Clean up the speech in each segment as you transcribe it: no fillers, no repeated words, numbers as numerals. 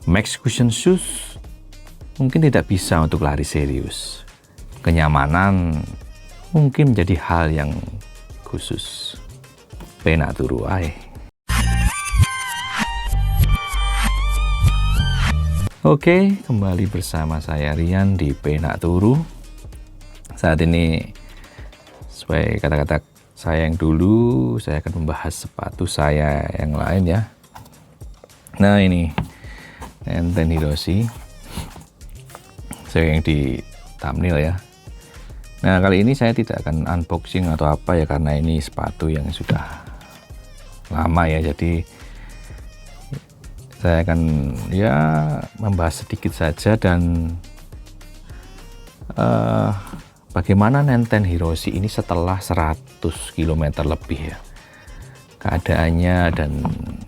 Max Cushion Shoes mungkin tidak bisa untuk lari serius. Kenyamanan mungkin menjadi hal yang khusus. Penak turu ae. Oke, kembali bersama saya Rian di Penak Turu. Saat ini sesuai kata-kata saya yang dulu, saya akan membahas sepatu saya yang lain ya. Nah, ini Nenten Hiroshi. Saya yang di thumbnail ya. Nah, kali ini saya tidak akan unboxing atau apa ya, karena ini sepatu yang sudah lama ya. Jadi saya akan ya membahas sedikit saja dan bagaimana Nenten Hiroshi ini setelah 100 km lebih ya keadaannya, dan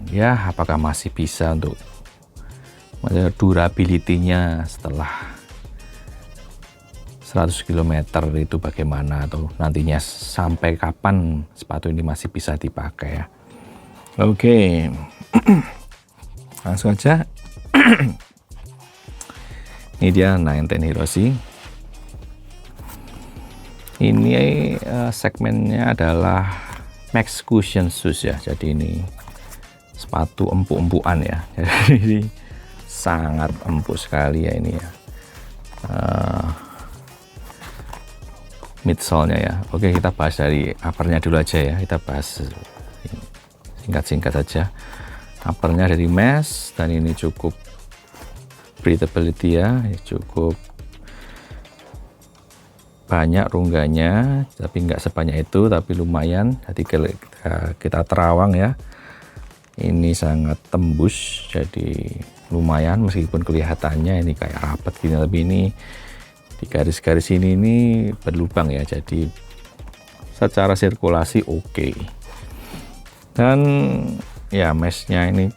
ya apakah masih bisa untuk durability-nya setelah 100 km itu bagaimana, atau nantinya sampai kapan sepatu ini masih bisa dipakai ya. Oke. Langsung aja. Ini dia Nenten Hiroshi. Ini segmennya adalah Max Cushion Shoes ya. Jadi ini sepatu empuk-empukan ya. Jadi sangat empuk sekali ya ini ya. Midsole-nya ya. Oke, kita bahas dari uppernya dulu aja ya. Kita bahas singkat-singkat saja. Uppernya dari mesh, dan ini cukup breathability ya, cukup banyak rungganya, tapi nggak sebanyak itu, tapi lumayan. Jadi kita terawang ya, ini sangat tembus, jadi lumayan meskipun kelihatannya ini kayak rapat gini, tapi ini di garis-garis ini berlubang ya, jadi secara sirkulasi oke. Dan ya meshnya ini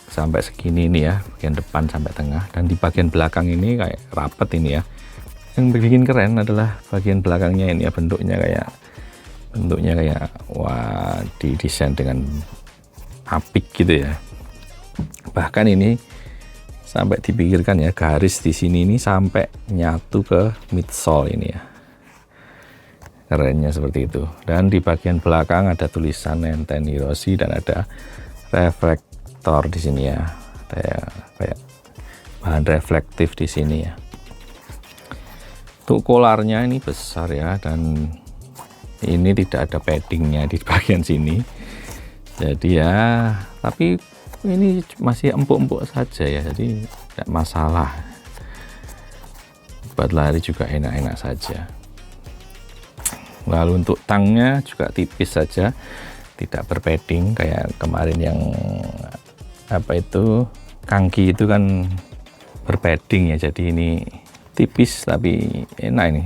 sampai segini ini ya, bagian depan sampai tengah, dan di bagian belakang ini kayak rapet ini ya. Yang bikin keren adalah bagian belakangnya ini ya, bentuknya kayak wah, didesain dengan apik gitu ya. Bahkan ini sampai dipikirkan ya, garis di sini ini sampai nyatu ke midsole ini ya. Kerennya seperti itu. Dan di bagian belakang ada tulisan Nenten Hiroshi dan ada reflektor di sini ya, kayak bahan reflektif di sini ya. Untuk kolarnya ini besar ya, dan ini tidak ada paddingnya di bagian sini. Jadi ya, tapi ini masih empuk-empuk saja ya, jadi tidak masalah. Buat lari juga enak-enak saja. Lalu untuk tangnya juga tipis saja, tidak berpadding kayak kemarin yang apa itu, kangki itu kan berpadding ya. Jadi ini tipis tapi enak ini.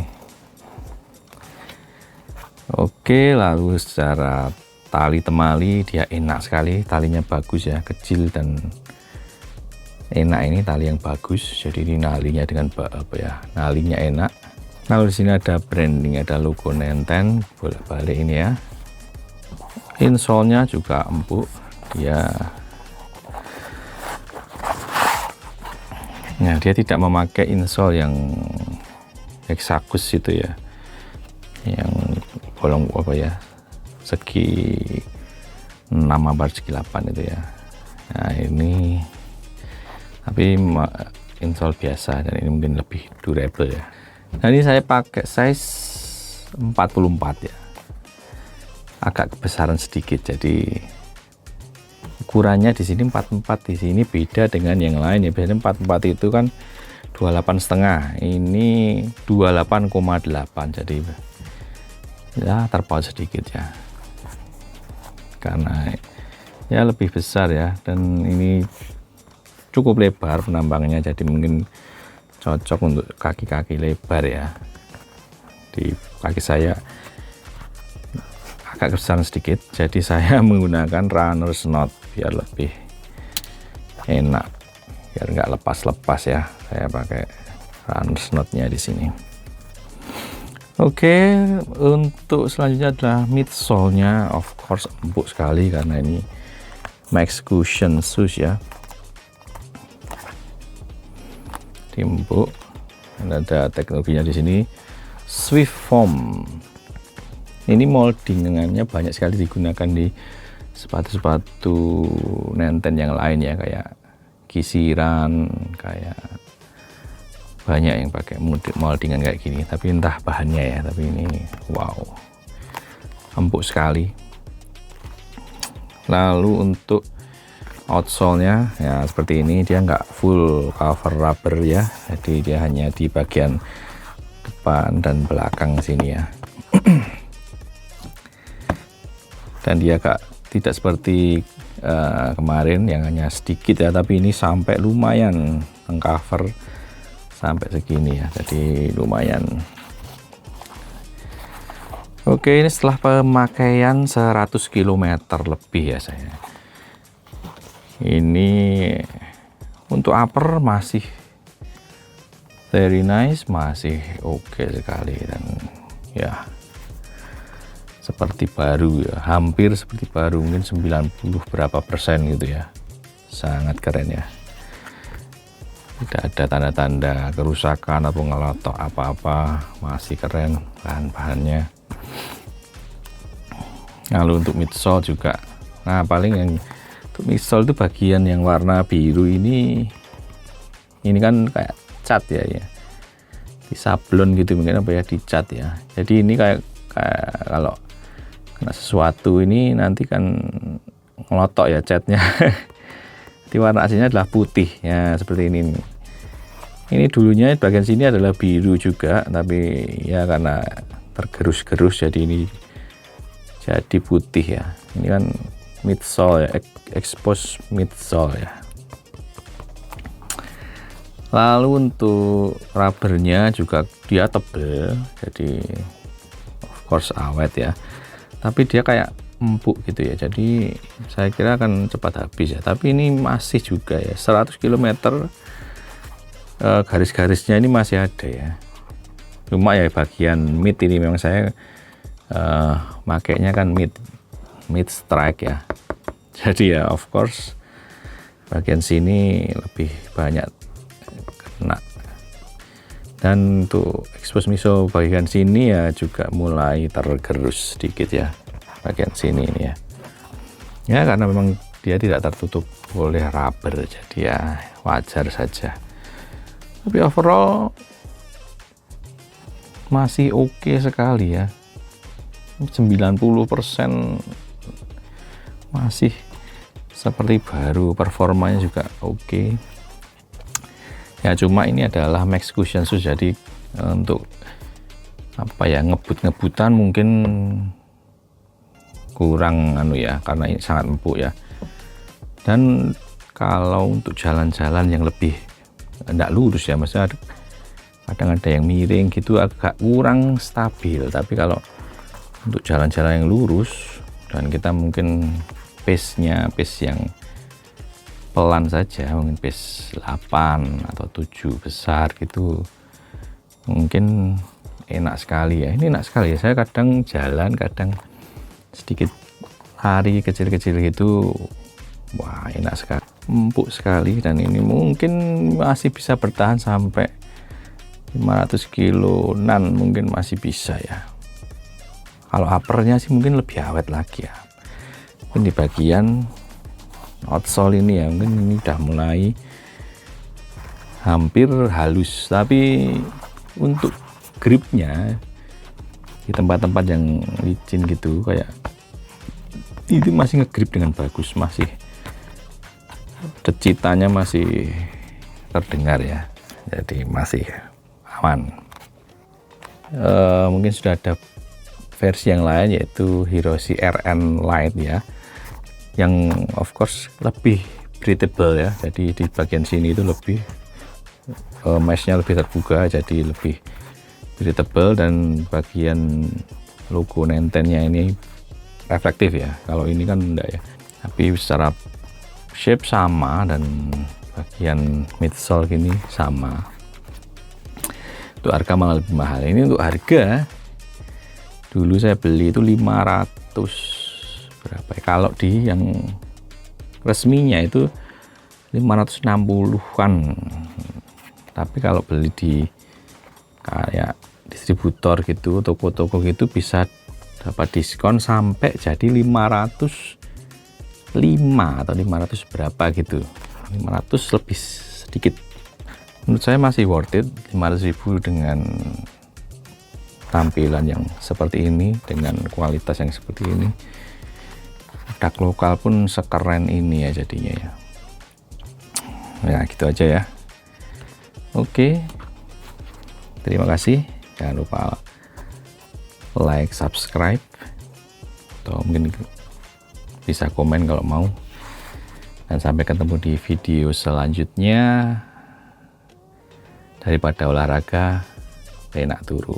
Oke, lalu secara tali temali dia enak sekali, talinya bagus ya, kecil dan enak, ini tali yang bagus. Jadi ini nalinya dengan apa ya, nalinya enak. Lalu di sini ada branding, ada logo Nenten bolak-balik ini ya. Insole-nya juga empuk dia. Nah, dia tidak memakai insole yang hexagus itu ya, yang bolong apa ya, segi 6 apa segi 8 itu ya. Nah ini tapi insole biasa, dan ini mungkin lebih durable ya. Nah, ini saya pakai size 44 ya, agak kebesaran sedikit. Jadi ukurannya di sini 44, di sini beda dengan yang lain ya. Biasanya 44 itu kan 28,5, ini 28,8, jadi ya terpaut sedikit ya, karena ya lebih besar ya, dan ini cukup lebar penambangnya, jadi mungkin cocok untuk kaki-kaki lebar ya. Di kaki saya agak kebesaran sedikit, jadi saya menggunakan runner's knot biar lebih enak, biar nggak lepas-lepas ya. Saya pakai runner's knotnya di sini. Oke, untuk selanjutnya adalah midsole-nya, of course empuk sekali karena ini Max Cushion Shoes ya. empuk. Dan ada teknologinya di sini, Swift Foam. Ini moldingannya banyak sekali digunakan di sepatu-sepatu nenten yang lain ya, kayak kisiran, kayak banyak yang pakai moldingan kayak gini. Tapi entah bahannya ya, tapi ini wow, empuk sekali. Lalu untuk outsole-nya ya seperti ini, dia nggak full cover rubber ya, jadi dia hanya di bagian depan dan belakang sini ya. Dan dia tidak seperti kemarin yang hanya sedikit ya, tapi ini sampai lumayan mengcover sampai segini ya, jadi lumayan. Oke, ini setelah pemakaian 100 km lebih ya saya. Ini untuk upper masih very nice, masih oke sekali, dan ya seperti baru ya, hampir seperti baru, mungkin 90 berapa persen gitu ya. Sangat keren ya, tidak ada tanda-tanda kerusakan atau ngelotok apa-apa, masih keren bahan-bahannya. Lalu untuk midsole juga, nah paling yang untuk midsole itu bagian yang warna biru ini kan kayak cat ya, di sablon gitu mungkin apa ya, dicat ya. Jadi ini kayak kalau kena sesuatu ini nanti kan ngelotok ya catnya. Jadi warna aslinya adalah putih ya, seperti ini. Ini dulunya bagian sini adalah biru juga, tapi ya karena tergerus-gerus jadi ini jadi putih ya. Ini kan midsole ya, expose midsole ya. Lalu untuk rubbernya juga dia tebal, jadi of course awet ya, tapi dia kayak empuk gitu ya, jadi saya kira akan cepat habis ya. Tapi ini masih juga ya, 100 km garis-garisnya ini masih ada ya. Cuma ya bagian mid ini memang saya makainya kan mid strike ya, jadi ya of course bagian sini lebih banyak kena. Dan untuk expose miso bagian sini ya juga mulai tergerus sedikit ya, bagian sini ini ya. Ya karena memang dia tidak tertutup oleh rubber, jadi ya wajar saja. Tapi overall masih oke sekali ya, 90% masih seperti baru, performanya juga oke. Ya cuma ini adalah max cushion shoes, jadi untuk apa ya, ngebut-ngebutan mungkin kurang ya, karena ini sangat empuk ya. Dan kalau untuk jalan-jalan yang lebih enggak lurus ya, maksudnya kadang ada yang miring gitu, agak kurang stabil. Tapi kalau untuk jalan-jalan yang lurus dan kita mungkin pace yang pelan saja, mungkin pace 8 atau 7 besar gitu, mungkin enak sekali ya. Ini enak sekali ya, saya kadang jalan, kadang sedikit lari kecil-kecil gitu, wah enak sekali, empuk sekali. Dan ini mungkin masih bisa bertahan sampai 500 kiloan, mungkin masih bisa ya. Kalau uppernya sih mungkin lebih awet lagi ya, mungkin di bagian outsole ini ya, mungkin ini udah mulai hampir halus. Tapi untuk gripnya di tempat-tempat yang licin gitu, kayak itu masih ngegrip dengan bagus, masih decitannya masih terdengar ya, jadi masih aman. Mungkin sudah ada versi yang lain, yaitu Hiroshi RN Lite ya, yang of course lebih breathable ya. Jadi di bagian sini itu lebih meshnya lebih terbuka, jadi lebih breathable, dan bagian logo nentennya ini reflektif ya. Kalau ini kan enggak ya, tapi secara shape sama, dan bagian midsole gini sama. Untuk harga malah lebih mahal. Ini untuk harga, dulu saya beli itu 500 berapa ya, kalau di yang resminya itu 560-an. Tapi kalau beli di kayak distributor gitu, toko-toko gitu, bisa dapat diskon sampai jadi 505 atau 500 berapa gitu, 500 lebih sedikit. Menurut saya masih worth it 500.000 dengan tampilan yang seperti ini, dengan kualitas yang seperti ini. Produk lokal pun sekeren ini ya jadinya ya. Ya gitu aja ya. Oke, terima kasih. Jangan lupa like, subscribe, atau mungkin bisa komen kalau mau. Dan sampai ketemu di video selanjutnya. Daripada olahraga, enak turu.